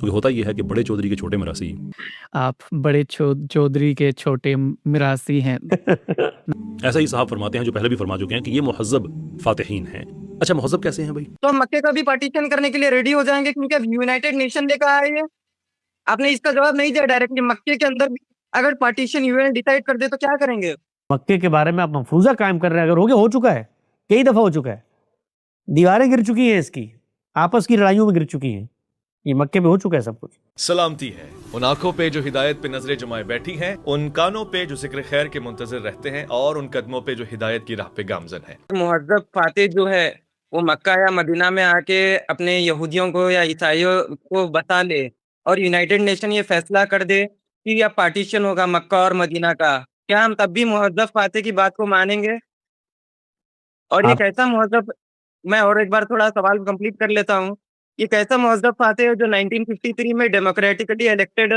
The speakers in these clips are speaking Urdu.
تو یہ ہوتا یہ ہے کہ بڑے چودھری کے چھوٹے مراسی. آپ بڑے چودھری کے چھوٹے مراسی ہیں. ایسا ہی صاحب فرماتے ہیں جو پہلے بھی فرما چکے ہیں کہ یہ مہذب فاتحین ہیں. اچھا مہذب کیسے ہیں بھائی؟ تو ہم مکے کا بھی پارٹیشن کرنے کے لیے ریڈی ہو جائیں گے کیونکہ اب یونائٹیڈ نیشن لے کر آئے ہیں. آپ نے اس کا جواب نہیں دیا ڈائریکٹلی. مکے کے اندر بھی اگر پارٹیشن یون ڈیسائیڈ کر دے تو کیا کریں گے؟ مکے کے بارے میں آپ مفروضہ قائم کر رہے ہیں. اگر ہو چکا ہے، کئی دفعہ ہو چکا ہے، دیواریں گر چکی ہیں، اس کی آپس کی لڑائیوں میں گر چکی ہیں. یہ مکے پہ ہو چکا ہے سب کچھ. سلامتی ہے ان آنکھوں پہ جو ہدایت پہ نظریں جمائے بیٹھی ہیں، ان کانوں پہ جو ذکر خیر کے منتظر رہتے ہیں، اور ان قدموں پہ جو ہدایت کی راہ پہ گامزن ہیں. مہذب فاتح جو ہے وہ مکہ یا مدینہ میں آ کے اپنے یہودیوں کو یا عیسائیوں کو بتا لے اور یونائٹیڈ نیشن یہ فیصلہ کر دے کہ یہ پارٹیشن ہوگا مکہ اور مدینہ کا، کیا ہم تب بھی مہذب فاتح کی بات کو مانیں گے؟ اور یہ کیسا مہذب، میں اور ایک بار تھوڑا سوال کمپلیٹ کر لیتا ہوں. یہ کیسا مہذب فاتح ہے جو 1953 میں ڈیموکریٹکلی الیکٹڈ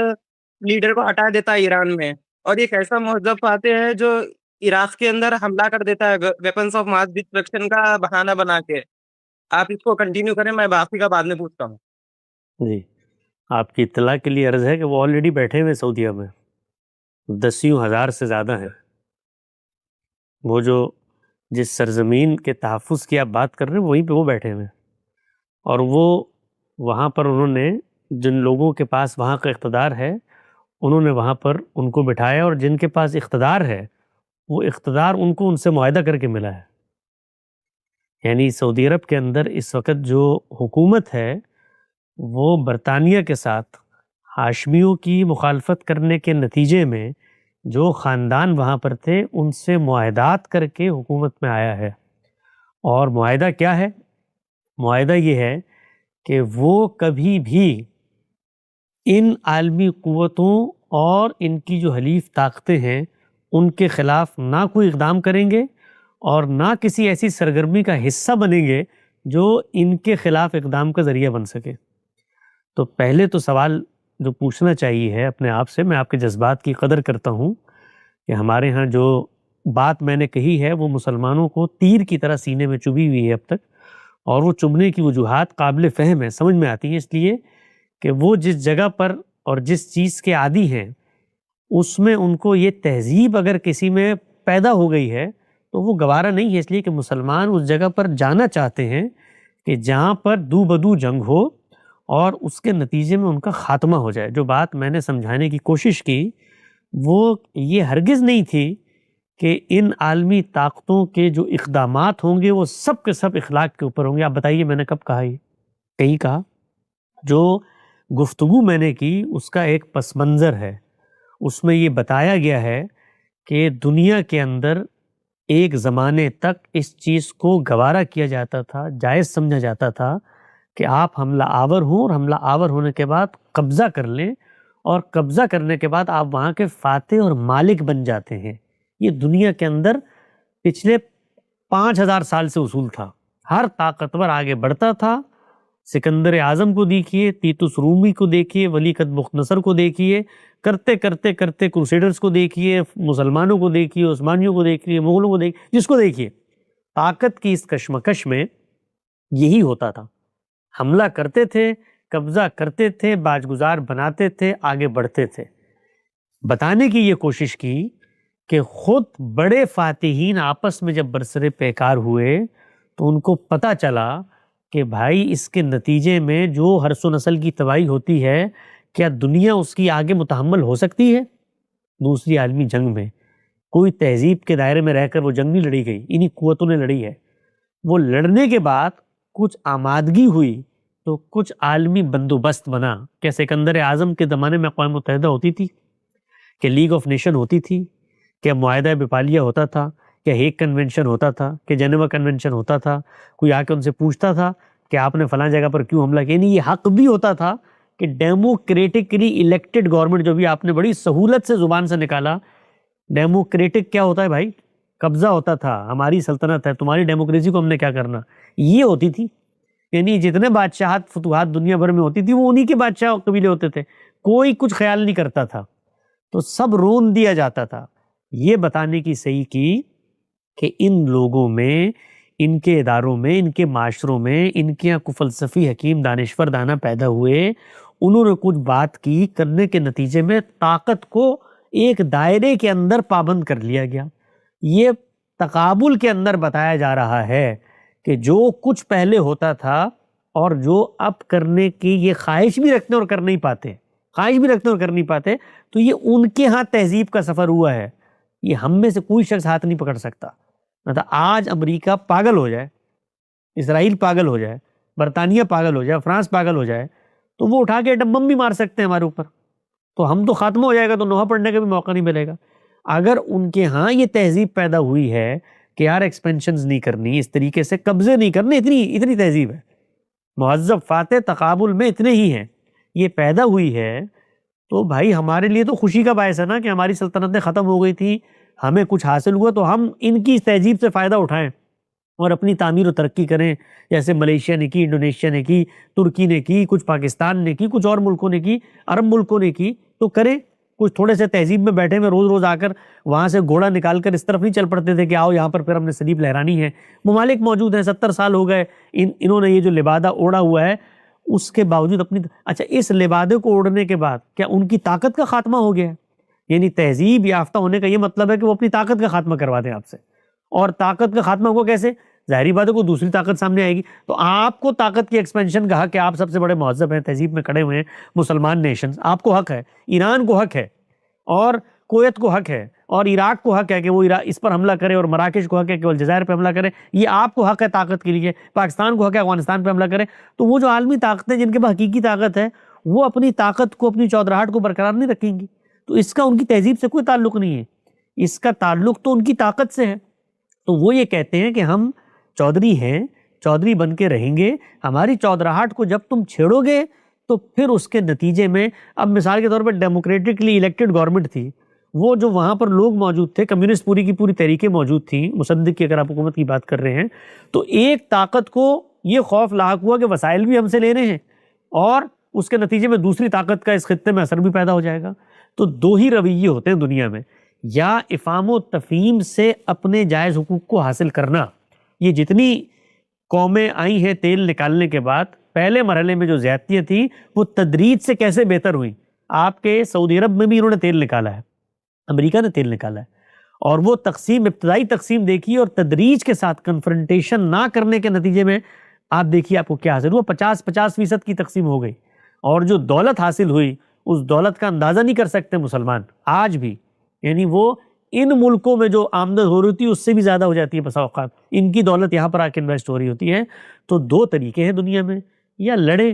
لیڈر کو ہٹا دیتا ہے ایران میں، اور یہ کیسا مہذب فاتح ہے جو عراق کے اندر حملہ کر دیتا ہے ویپنس آف ماس ڈسٹرکشن کا بہانہ بنا کے. آپ اس کو کنٹینیو کریں، میں باقی کا بعد میں پوچھتا ہوں. جی، آپ کی اطلاع کے لیے عرض ہے کہ وہ آلریڈی بیٹھے ہوئے سعودیہ میں 10,000 سے زیادہ ہیں. وہ جو جس سرزمین کے تحفظ کی آپ بات کر رہے ہیں وہیں پہ وہ بیٹھے ہوئے ہیں، اور وہ وہاں پر انہوں نے جن لوگوں کے پاس وہاں کا اقتدار ہے انہوں نے وہاں پر ان کو بٹھایا، اور جن کے پاس اقتدار ہے وہ اقتدار ان کو ان سے معاہدہ کر کے ملا ہے. یعنی سعودی عرب کے اندر اس وقت جو حکومت ہے وہ برطانیہ کے ساتھ ہاشمیوں کی مخالفت کرنے کے نتیجے میں جو خاندان وہاں پر تھے ان سے معاہدات کر کے حکومت میں آیا ہے. اور معاہدہ کیا ہے؟ معاہدہ یہ ہے کہ وہ کبھی بھی ان عالمی قوتوں اور ان کی جو حلیف طاقتیں ہیں ان کے خلاف نہ کوئی اقدام کریں گے اور نہ کسی ایسی سرگرمی کا حصہ بنیں گے جو ان کے خلاف اقدام کا ذریعہ بن سکے. تو پہلے تو سوال جو پوچھنا چاہیے ہے اپنے آپ سے، میں آپ کے جذبات کی قدر کرتا ہوں کہ ہمارے ہاں جو بات میں نے کہی ہے وہ مسلمانوں کو تیر کی طرح سینے میں چبھی ہوئی ہے اب تک، اور وہ چبھنے کی وجوہات قابل فہم ہیں، سمجھ میں آتی ہیں، اس لیے کہ وہ جس جگہ پر اور جس چیز کے عادی ہیں اس میں ان کو یہ تہذیب اگر کسی میں پیدا ہو گئی ہے تو وہ گوارا نہیں ہے. اس لیے کہ مسلمان اس جگہ پر جانا چاہتے ہیں کہ جہاں پر دو بدو جنگ ہو اور اس کے نتیجے میں ان کا خاتمہ ہو جائے. جو بات میں نے سمجھانے کی کوشش کی وہ یہ ہرگز نہیں تھی کہ ان عالمی طاقتوں کے جو اقدامات ہوں گے وہ سب کے سب اخلاق کے اوپر ہوں گے. آپ بتائیے میں نے کب کہا؟ یہ کہیں کہا؟ جو گفتگو میں نے کی اس کا ایک پس منظر ہے، اس میں یہ بتایا گیا ہے کہ دنیا کے اندر ایک زمانے تک اس چیز کو گوارا کیا جاتا تھا، جائز سمجھا جاتا تھا کہ آپ حملہ آور ہوں اور حملہ آور ہونے کے بعد قبضہ کر لیں، اور قبضہ کرنے کے بعد آپ وہاں کے فاتح اور مالک بن جاتے ہیں. یہ دنیا کے اندر پچھلے 5,000 سال سے اصول تھا. ہر طاقتور آگے بڑھتا تھا. سکندر اعظم کو دیکھیے، تیتوس رومی کو دیکھیے، ولیقد مختصر کو دیکھیے، کرتے کرتے کرتے کروسیڈرز کو دیکھیے، مسلمانوں کو دیکھیے، عثمانیوں کو دیکھیے، مغلوں کو دیکھیے، جس کو دیکھیے، طاقت کی اس کشمکش میں یہی ہوتا تھا. حملہ کرتے تھے، قبضہ کرتے تھے، باجگزار بناتے تھے، آگے بڑھتے تھے. بتانے کی یہ کوشش کی کہ خود بڑے فاتحین آپس میں جب برسر پیکار ہوئے تو ان کو پتہ چلا کہ بھائی اس کے نتیجے میں جو حرث و نسل کی تباہی ہوتی ہے کیا دنیا اس کی آگے متحمل ہو سکتی ہے؟ دوسری عالمی جنگ میں کوئی تہذیب کے دائرے میں رہ کر وہ جنگ نہیں لڑی گئی، انہی قوتوں نے لڑی ہے. وہ لڑنے کے بعد کچھ آمادگی ہوئی تو کچھ عالمی بندوبست بنا. کہ سکندر اعظم کے زمانے میں اقوام متحدہ ہوتی تھی، کہ لیگ آف نیشن ہوتی تھی، کہ معاہدہ بپالیہ ہوتا تھا، کہ ہیگ کنونشن ہوتا تھا، کہ جنیوا کنونشن ہوتا تھا. کوئی آ کے ان سے پوچھتا تھا کہ آپ نے فلاں جگہ پر کیوں حملہ کیا. نہیں، یہ حق بھی ہوتا تھا کہ ڈیموکریٹکلی الیکٹڈ گورنمنٹ، جو بھی آپ نے بڑی سہولت سے زبان سے نکالا، ڈیموکریٹک کیا ہوتا ہے بھائی؟ قبضہ ہوتا تھا، ہماری سلطنت ہے، تمہاری ڈیموکریسی کو ہم نے کیا کرنا، یہ ہوتی تھی. یعنی جتنے بادشاہت فتوحات دنیا بھر میں ہوتی تھی وہ انہی کے بادشاہ قبیلے ہوتے تھے، کوئی کچھ خیال نہیں کرتا تھا، تو سب رون دیا جاتا تھا. یہ بتانے کی صحیح کی کہ ان لوگوں میں، ان کے اداروں میں، ان کے معاشروں میں، ان کے یہاں کو فلسفی حکیم دانشور دانا پیدا ہوئے، انہوں نے کچھ بات کی، کرنے کے نتیجے میں طاقت کو ایک دائرے کے اندر پابند کر لیا گیا۔ یہ تقابل کے اندر بتایا جا رہا ہے کہ جو کچھ پہلے ہوتا تھا اور جو اب کرنے کی یہ خواہش بھی رکھتے اور کر نہیں پاتے، تو یہ ان کے ہاں تہذیب کا سفر ہوا ہے۔ یہ ہم میں سے کوئی شخص ہاتھ نہیں پکڑ سکتا۔ مطلب آج امریکہ پاگل ہو جائے، اسرائیل پاگل ہو جائے، برطانیہ پاگل ہو جائے، فرانس پاگل ہو جائے، تو وہ اٹھا کے ایٹم بم بھی مار سکتے ہیں ہمارے اوپر، تو ہم تو خاتمہ ہو جائے گا، تو نوحہ پڑھنے کا بھی موقع نہیں ملے گا۔ اگر ان کے ہاں یہ تہذیب پیدا ہوئی ہے کہ یار ایکسپینشنز نہیں کرنی، اس طریقے سے قبضے نہیں کرنے، اتنی تہذیب ہے، مہذب فاتح تقابل میں اتنے ہی ہیں، یہ پیدا ہوئی ہے، تو بھائی ہمارے لیے تو خوشی کا باعث ہے نا کہ ہماری سلطنتیں ختم ہو گئی تھی، ہمیں کچھ حاصل ہوا، تو ہم ان کی اس تہذیب سے فائدہ اٹھائیں اور اپنی تعمیر و ترقی کریں، جیسے ملیشیا نے کی، انڈونیشیا نے کی، ترکی نے کی، کچھ پاکستان نے کی، کچھ اور ملکوں نے کی، عرب ملکوں نے کی، تو کریں۔ کچھ تھوڑے سے تہذیب میں بیٹھے ہوئے روز آ کر وہاں سے گھوڑا نکال کر اس طرف نہیں چل پڑتے تھے کہ آؤ یہاں پر پھر ہم نے سلیب لہرانی ہے۔ ممالک موجود ہیں، 70 سال ہو گئے انہوں نے یہ جو لبادہ اوڑھا ہوا ہے، اس کے باوجود اچھا اس لبادے کو اوڑھنے کے بعد کیا ان کی طاقت کا خاتمہ ہو گیا ہے؟ یعنی تہذیب یافتہ ہونے کا یہ مطلب ہے کہ وہ اپنی طاقت کا خاتمہ کروا دیں آپ سے، اور طاقت کا خاتمہ ہوگا کیسے؟ ظاہری بات ہے، کوئی دوسری طاقت سامنے آئے گی، تو آپ کو طاقت کی ایکسپینشن کا حق ہے، آپ سب سے بڑے مہذب ہیں، تہذیب میں کھڑے ہوئے ہیں، مسلمان نیشنز، آپ کو حق ہے، ایران کو حق ہے، اور کویت کو حق ہے، اور عراق کو حق ہے کہ وہ اس پر حملہ کرے، اور مراکش کو حق ہے کہ وہ الجزائر پہ حملہ کرے، یہ آپ کو حق ہے طاقت کے لیے، پاکستان کو حق ہے افغانستان پہ حملہ کرے۔ تو وہ جو عالمی طاقتیں جن کے پاس حقیقی طاقت ہے، وہ اپنی طاقت کو، اپنی چودراہٹ کو برقرار نہیں رکھیں گی، تو اس کا ان کی تہذیب سے کوئی تعلق نہیں ہے، اس کا تعلق تو ان کی طاقت سے ہے۔ تو وہ یہ کہتے ہیں کہ ہم چودھری ہیں، چودھری بن کے رہیں گے، ہماری چودراہٹ کو جب تم چھیڑو گے تو پھر اس کے نتیجے میں، اب مثال کے طور پر ڈیموکریٹکلی الیکٹڈ گورنمنٹ تھی، وہ جو وہاں پر لوگ موجود تھے، کمیونسٹ پوری کی پوری تحریکیں موجود تھیں، مصدق کی اگر آپ حکومت کی بات کر رہے ہیں، تو ایک طاقت کو یہ خوف لاحق ہوا کہ وسائل بھی ہم سے لے رہے ہیں، اور اس کے نتیجے میں دوسری طاقت کا اس خطے میں اثر بھی پیدا ہو جائے گا۔ تو دو ہی رویے ہوتے ہیں دنیا میں، یا افہام و تفہیم سے اپنے جائز حقوق کو حاصل کرنا۔ یہ جتنی قومیں آئی ہیں تیل نکالنے کے بعد، پہلے مرحلے میں جو زیادتیاں تھیں وہ تدریج سے کیسے بہتر ہوئیں۔ آپ کے سعودی عرب میں بھی انہوں نے تیل نکالا ہے، امریکہ نے تیل نکالا ہے، اور وہ تقسیم، ابتدائی تقسیم دیکھی اور تدریج کے ساتھ کنفرنٹیشن نہ کرنے کے نتیجے میں آپ دیکھیے آپ کو کیا حاصل ہوا، 50% کی تقسیم ہو گئی، اور جو دولت حاصل ہوئی اس دولت کا اندازہ نہیں کر سکتے مسلمان آج بھی، یعنی وہ ان ملکوں میں جو آمدن ہو رہی تھی اس سے بھی زیادہ ہو جاتی ہے بسا اوقات، ان کی دولت یہاں پر آ کے انویسٹ ہو رہی ہوتی ہے۔ تو دو طریقے ہیں دنیا میں، یا لڑے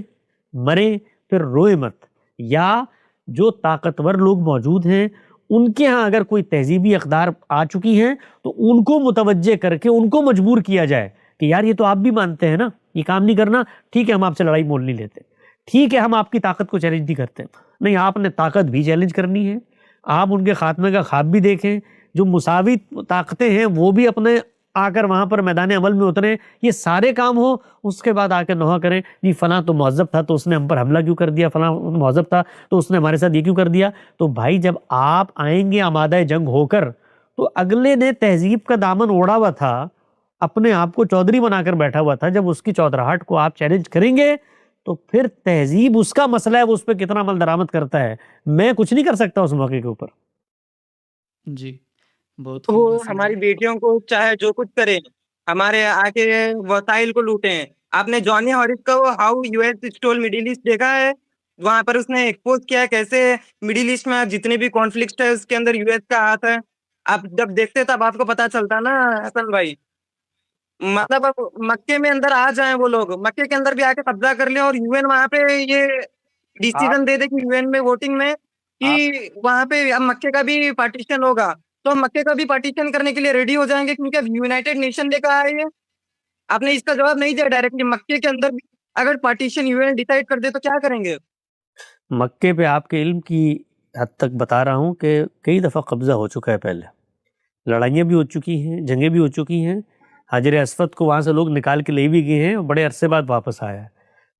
مرے پھر روئے مت، یا جو طاقتور لوگ موجود ہیں ان کے ہاں اگر کوئی تہذیبی اقدار آ چکی ہیں تو ان کو متوجہ کر کے ان کو مجبور کیا جائے کہ یار یہ تو آپ بھی مانتے ہیں نا، یہ کام نہیں کرنا، ٹھیک ہے ہم آپ سے لڑائی مول نہیں لیتے، ٹھیک ہے ہم آپ کی طاقت کو چیلنج نہیں کرتے، نہیں آپ نے طاقت بھی چیلنج کرنی ہے، آپ ان کے خاتمے کا خواب بھی دیکھیں، جو مساوی طاقتیں ہیں وہ بھی اپنے آ کر وہاں پر میدان عمل میں اتریں، یہ سارے کام ہو، اس کے بعد آ کے نوحہ کریں جی فلاں تو مہذب تھا تو اس نے ہم پر حملہ کیوں کر دیا، فلاں مہذب تھا تو اس نے ہمارے ساتھ یہ کیوں کر دیا۔ تو بھائی جب آپ آئیں گے آمادہ جنگ ہو کر، تو اگلے نے تہذیب کا دامن اوڑھا ہوا تھا، اپنے آپ کو چودھری بنا کر بیٹھا ہوا تھا، جب اس کی چودراہٹ کو آپ چیلنج کریں گے تو پھر تہذیب اس کا مسئلہ ہے، وہ اس پہ کتنا عمل درآمد کرتا ہے، میں کچھ نہیں کر سکتا اس موقع کے اوپر۔ جی بہت وہ خوب حسن ہماری جی۔ بیٹیوں کو چاہے جو کچھ کرے، ہمارے آ کے وسائل کو لوٹیں۔ آپ نے جانی ہارس کا وہ how US stole Middle East دیکھا ہے؟ وہاں پر اس نے ایکسپوز کیا ہے کیسے مڈل ایسٹ میں جتنے بھی کانفلکٹ ہے اس کے اندر یو ایس کا ہاتھ ہے۔ آپ جب دیکھتے تب آپ کو پتا چلتا نا حسن بھائی، مطلب اب مکے میں اندر آ جائیں وہ لوگ، مکے کے اندر بھی آ کے قبضہ کر لیں، اور یو این وہاں پہ یہ ڈیسیزن دے دے کہ یو این میں ووٹنگ میں کہ وہاں پہ اب مکے کا بھی پارٹیشن ہوگا، تو ہم مکے کا بھی پارٹیشن کرنے کے لیے ریڈی ہو جائیں گے، کیونکہ اب یونائٹیڈ نیشن لے کر آئے ہیں۔ آپ نے اس کا جواب نہیں دیا ڈائریکٹلی، مکے کے اندر بھی اگر پارٹیشن یو این ڈیسائیڈ کر دے تو کیا کریں گے؟ مکے پہ آپ کے علم کی حد تک بتا رہا ہوں کہ کئی دفعہ قبضہ ہو چکا ہے، پہلے لڑائیاں بھی ہو چکی ہیں، جنگیں بھی ہو چکی ہیں، حجر اسود کو وہاں سے لوگ نکال کے لے بھی گئے ہیں، بڑے عرصے بعد واپس آیا ہے۔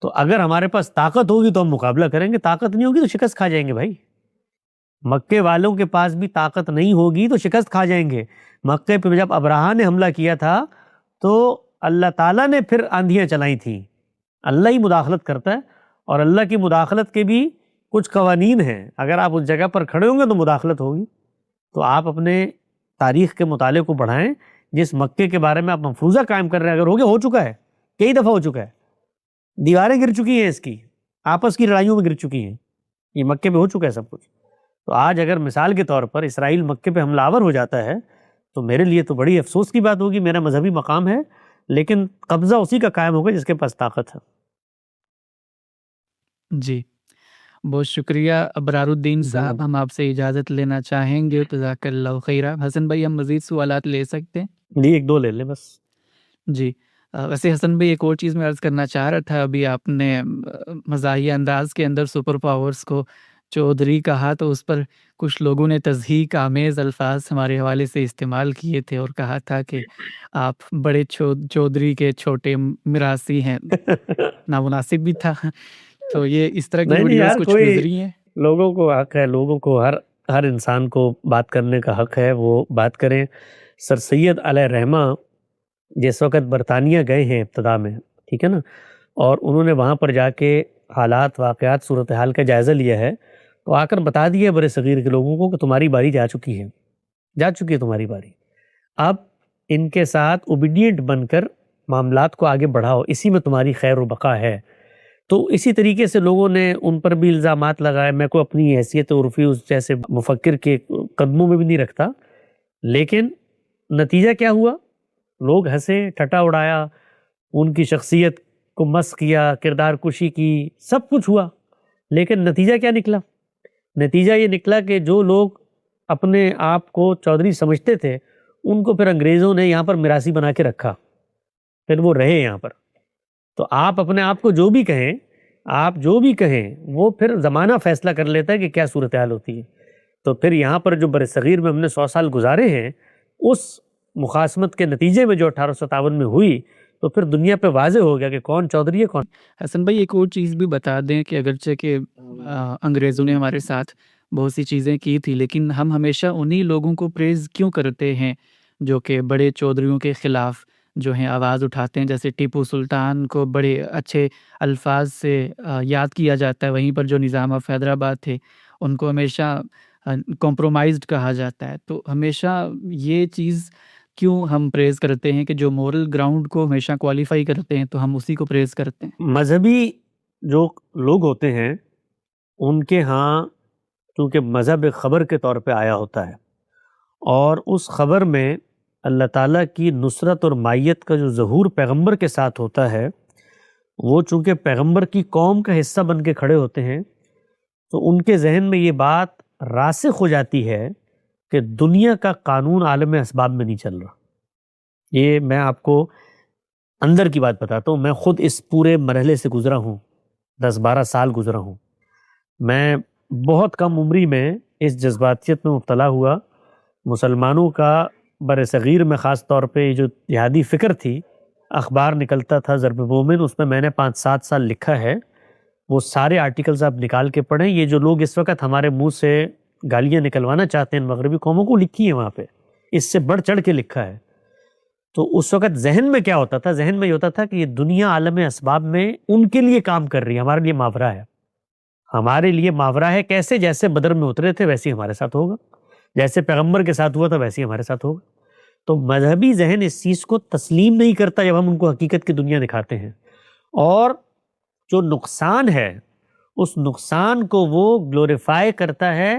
تو اگر ہمارے پاس طاقت ہوگی تو ہم مقابلہ کریں گے، طاقت نہیں ہوگی تو شکست کھا جائیں گے بھائی۔ مکے والوں کے پاس بھی طاقت نہیں ہوگی تو شکست کھا جائیں گے۔ مکے پہ جب ابراہا نے حملہ کیا تھا تو اللہ تعالیٰ نے پھر آندھیاں چلائی تھیں، اللہ ہی مداخلت کرتا ہے، اور اللہ کی مداخلت کے بھی کچھ قوانین ہیں. اگر آپ اس جگہ پر کھڑے ہوں گے تو مداخلت ہوگی. تو آپ اپنے تاریخ کے مطالعے کو بڑھائیں. جس مکے کے بارے میں آپ مفروضہ قائم کر رہے ہیں اگر ہو چکا ہے, کئی دفعہ ہو چکا ہے, دیواریں گر چکی ہیں, اس کی آپس کی لڑائیوں میں گر چکی ہیں, یہ مکے پہ ہو چکا ہے سب کچھ. تو آج اگر مثال کے طور پر اسرائیل مکے پہ حملہ آور ہو جاتا ہے تو میرے لیے تو بڑی افسوس کی بات ہوگی. میرا مذہبی مقام ہے لیکن قبضہ اسی کا قائم ہوگا جس کے پاس طاقت ہے. جی بہت شکریہ ابرار الدین صاحب. ہم آپ سے اجازت لینا چاہیں گے. جزاک اللہ خیرہ. حسن بھائی ہم مزید سوالات لے سکتے ہیں؟ جی ایک دو لے لیں بس. جی ویسے حسن بھائی ایک اور چیز میں عرض کرنا چاہ رہا تھا. ابھی آپ نے مزاحیہ انداز کے اندر سپر پاورز کو چودھری کہا تو اس پر کچھ لوگوں نے تضحیک آمیز الفاظ ہمارے حوالے سے استعمال کیے تھے اور کہا تھا کہ آپ بڑے چودھری کے چھوٹے میراثی ہیں. نامناسب بھی تھا. تو یہ اس طرح کی نہیں ویڈیوز یار, کچھ کوئی گزری ہیں. لوگوں کو حق ہے, لوگوں کو ہر انسان کو بات کرنے کا حق ہے, وہ بات کریں. سر سید علیہ رحمہ جس وقت برطانیہ گئے ہیں ابتدا میں, ٹھیک ہے نا, اور انہوں نے وہاں پر جا کے حالات واقعات صورتحال کا جائزہ لیا ہے, تو آ کر بتا دیا برے صغیر کے لوگوں کو کہ تمہاری باری جا چکی ہے تمہاری باری. اب ان کے ساتھ اوبیڈینٹ بن کر معاملات کو آگے بڑھاؤ, اسی میں تمہاری خیر و بقا ہے. تو اسی طریقے سے لوگوں نے ان پر بھی الزامات لگائے. میں کو اپنی حیثیت عرفی اس جیسے مفکر کے قدموں میں بھی نہیں رکھتا, لیکن نتیجہ کیا ہوا؟ لوگ ہنسے, ٹھٹا اڑایا, ان کی شخصیت کو مسخ کیا, کردار کشی کی, سب کچھ ہوا. لیکن نتیجہ کیا نکلا؟ نتیجہ یہ نکلا کہ جو لوگ اپنے آپ کو چودھری سمجھتے تھے ان کو پھر انگریزوں نے یہاں پر میراثی بنا کے رکھا, پھر وہ رہے یہاں پر. تو آپ اپنے آپ کو جو بھی کہیں وہ پھر زمانہ فیصلہ کر لیتا ہے کہ کیا صورتحال ہوتی ہے. تو پھر یہاں پر جو برصغیر میں ہم نے 100 سال گزارے ہیں, اس مخاصمت کے نتیجے میں جو 1857 میں ہوئی, تو پھر دنیا پہ واضح ہو گیا کہ کون چودھری ہے کون. حسن بھائی ایک اور چیز بھی بتا دیں کہ اگرچہ کہ انگریزوں نے ہمارے ساتھ بہت سی چیزیں کی تھی, لیکن ہم ہمیشہ انہی لوگوں کو پریز کیوں کرتے ہیں جو کہ بڑے چودھریوں کے خلاف جو ہیں آواز اٹھاتے ہیں. جیسے ٹیپو سلطان کو بڑے اچھے الفاظ سے یاد کیا جاتا ہے, وہیں پر جو نظام آف حیدرآباد تھے ان کو ہمیشہ کمپرومائزڈ کہا جاتا ہے. تو ہمیشہ یہ چیز کیوں ہم پریز کرتے ہیں کہ جو مورل گراؤنڈ کو ہمیشہ کوالیفائی کرتے ہیں تو ہم اسی کو پریز کرتے ہیں؟ مذہبی جو لوگ ہوتے ہیں ان کے ہاں چونکہ مذہب ایک خبر کے طور پہ آیا ہوتا ہے, اور اس خبر میں اللہ تعالیٰ کی نصرت اور مائیت کا جو ظہور پیغمبر کے ساتھ ہوتا ہے, وہ چونکہ پیغمبر کی قوم کا حصہ بن کے کھڑے ہوتے ہیں, تو ان کے ذہن میں یہ بات راسخ ہو جاتی ہے کہ دنیا کا قانون عالم اسباب میں نہیں چل رہا. یہ میں آپ کو اندر کی بات بتاتا ہوں. میں خود اس پورے مرحلے سے گزرا ہوں, 10-12 سال گزرا ہوں. میں بہت کم عمری میں اس جذباتیت میں مبتلا ہوا. مسلمانوں کا برصغیر میں خاص طور پہ یہ جو جہادی فکر تھی, اخبار نکلتا تھا ضرب مومن, اس میں میں نے 5-7 سال لکھا ہے. وہ سارے آرٹیکلز آپ نکال کے پڑھیں. یہ جو لوگ اس وقت ہمارے منہ سے گالیاں نکلوانا چاہتے ہیں مغربی قوموں کو, لکھی ہیں وہاں پہ, اس سے بڑھ چڑھ کے لکھا ہے. تو اس وقت ذہن میں کیا ہوتا تھا؟ ذہن میں یہ ہوتا تھا کہ یہ دنیا عالم اسباب میں ان کے لیے کام کر رہی ہے, ہمارے لیے ماورا ہے. ہمارے لیے ماورا ہے کیسے؟ جیسے بدر میں اترے تھے ویسے ہی ہمارے ساتھ ہوگا, جیسے پیغمبر کے ساتھ ہوا تھا ویسے ہی ہمارے ساتھ ہوگا. تو مذہبی ذہن اس چیز کو تسلیم نہیں کرتا جب ہم ان کو حقیقت کی دنیا دکھاتے ہیں, اور جو نقصان ہے اس نقصان کو وہ گلوریفائی کرتا ہے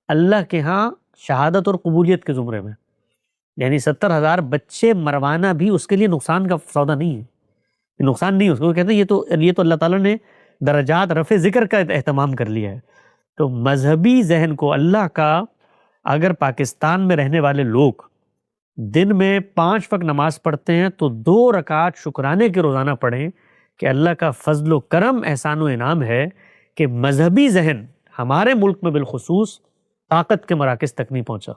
اللہ کے ہاں شہادت اور قبولیت کے زمرے میں. یعنی 70,000 بچے مروانا بھی اس کے لیے نقصان کا سودا نہیں ہے, یہ نقصان نہیں ہے اس کو. کہتے ہیں یہ تو اللہ تعالیٰ نے درجات رفع ذکر کا اہتمام کر لیا ہے. تو مذہبی ذہن کو اللہ کا, اگر پاکستان میں رہنے والے لوگ دن میں 5 وقت نماز پڑھتے ہیں تو 2 رکعت شکرانے کے روزانہ پڑھیں کہ اللہ کا فضل و کرم احسان و انعام ہے کہ مذہبی ذہن ہمارے ملک میں بالخصوص طاقت کے مراکز تک نہیں پہنچا.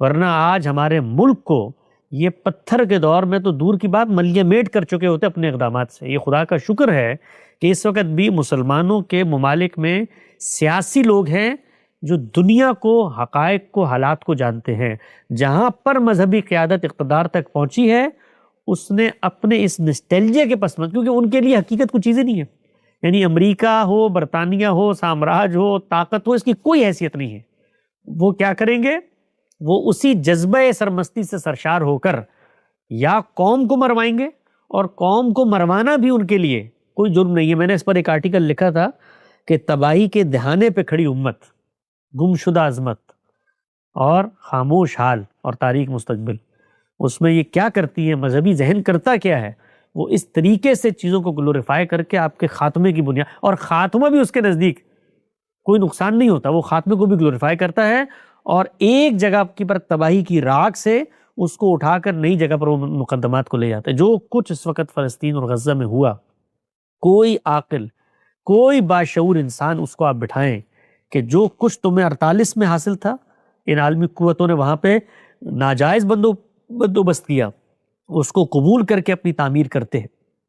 ورنہ آج ہمارے ملک کو یہ پتھر کے دور میں تو دور کی بات ملیہ میٹ کر چکے ہوتے اپنے اقدامات سے. یہ خدا کا شکر ہے کہ اس وقت بھی مسلمانوں کے ممالک میں سیاسی لوگ ہیں جو دنیا کو, حقائق کو, حالات کو جانتے ہیں. جہاں پر مذہبی قیادت اقتدار تک پہنچی ہے اس نے اپنے اس نسٹیلجیا کے پس منظر, کیونکہ ان کے لیے حقیقت کچھ چیزیں نہیں ہیں. یعنی امریکہ ہو، برطانیہ ہو، سامراج ہو، طاقت ہو، اس کی کوئی حیثیت نہیں ہے۔ وہ کیا کریں گے؟ وہ اسی جذبہ سرمستی سے سرشار ہو کر یا قوم کو مروائیں گے، اور قوم کو مروانا بھی ان کے لیے کوئی جرم نہیں ہے۔ میں نے اس پر ایک آرٹیکل لکھا تھا کہ تباہی کے دہانے پہ کھڑی امت، گمشدہ عظمت اور خاموش حال اور تاریک مستقبل، اس میں یہ کیا کرتی ہے، مذہبی ذہن کرتا کیا ہے؟ وہ اس طریقے سے چیزوں کو گلوریفائی کر کے آپ کے خاتمے کی بنیاد، اور خاتمہ بھی اس کے نزدیک کوئی نقصان نہیں ہوتا، وہ خاتمے کو بھی گلوریفائی کرتا ہے، اور ایک جگہ کی پر تباہی کی راکھ سے اس کو اٹھا کر نئی جگہ پر وہ مقدمات کو لے جاتے ہیں۔ جو کچھ اس وقت فلسطین اور غزہ میں ہوا، کوئی عاقل، کوئی باشعور انسان اس کو آپ بٹھائیں کہ جو کچھ تمہیں 48 میں حاصل تھا، ان عالمی قوتوں نے وہاں پہ ناجائز بندوبست کیا، اس کو قبول کر کے اپنی تعمیر کرتے ہیں،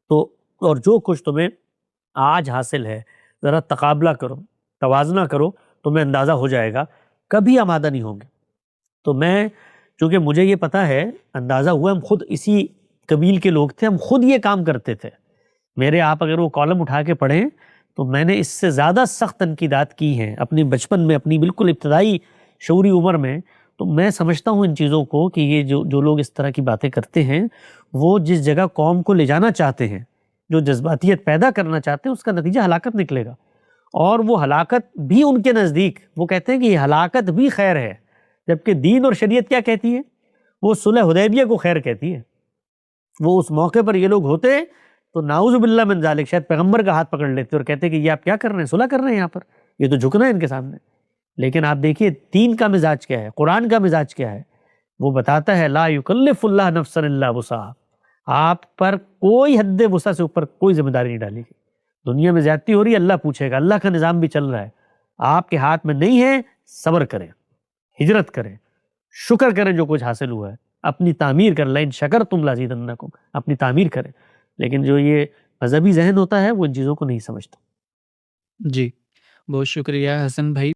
تو اور جو کچھ تمہیں آج حاصل ہے، ذرا تقابلہ کرو، توازنہ کرو، تمہیں اندازہ ہو جائے گا، کبھی آمادہ نہیں ہوں گے۔ تو میں، چونکہ مجھے یہ پتا ہے، اندازہ ہوا، ہم خود اسی قبیل کے لوگ تھے، ہم خود یہ کام کرتے تھے۔ میرے آپ اگر وہ کالم اٹھا کے پڑھیں تو میں نے اس سے زیادہ سخت تنقیدات کی ہیں اپنے بچپن میں، اپنی بالکل ابتدائی شعوری عمر میں۔ تو میں سمجھتا ہوں ان چیزوں کو کہ یہ جو لوگ اس طرح کی باتیں کرتے ہیں، وہ جس جگہ قوم کو لے جانا چاہتے ہیں، جو جذباتیت پیدا کرنا چاہتے ہیں، اس کا نتیجہ ہلاکت نکلے گا، اور وہ ہلاکت بھی ان کے نزدیک، وہ کہتے ہیں کہ یہ ہلاکت بھی خیر ہے، جبکہ دین اور شریعت کیا کہتی ہے؟ وہ صلح حدیبیہ کو خیر کہتی ہے۔ وہ اس موقع پر یہ لوگ ہوتے تو نعوذ باللہ من ذالک، شاید پیغمبر کا ہاتھ پکڑ لیتے اور کہتے کہ یہ آپ کیا کر رہے ہیں، صلح کر رہے ہیں یہاں پر، یہ تو جھکنا ہے ان کے سامنے۔ لیکن آپ دیکھیے دین کا مزاج کیا ہے، قرآن کا مزاج کیا ہے، وہ بتاتا ہے لا یکلف اللہ نفسا الا وسعہا، آپ پر کوئی حد وسع سے اوپر کوئی ذمہ داری نہیں ڈالی گئی۔ دنیا میں زیادتی ہو رہی ہے، اللہ پوچھے گا، اللہ کا نظام بھی چل رہا ہے، آپ کے ہاتھ میں نہیں ہے، صبر کریں، ہجرت کریں، شکر کریں جو کچھ حاصل ہوا ہے، اپنی تعمیر کر لئن شکرتم لازیدنکم، اپنی تعمیر کریں۔ لیکن جو یہ مذہبی ذہن ہوتا ہے وہ ان چیزوں کو نہیں سمجھتا۔ جی، بہت شکریہ حسن بھائی۔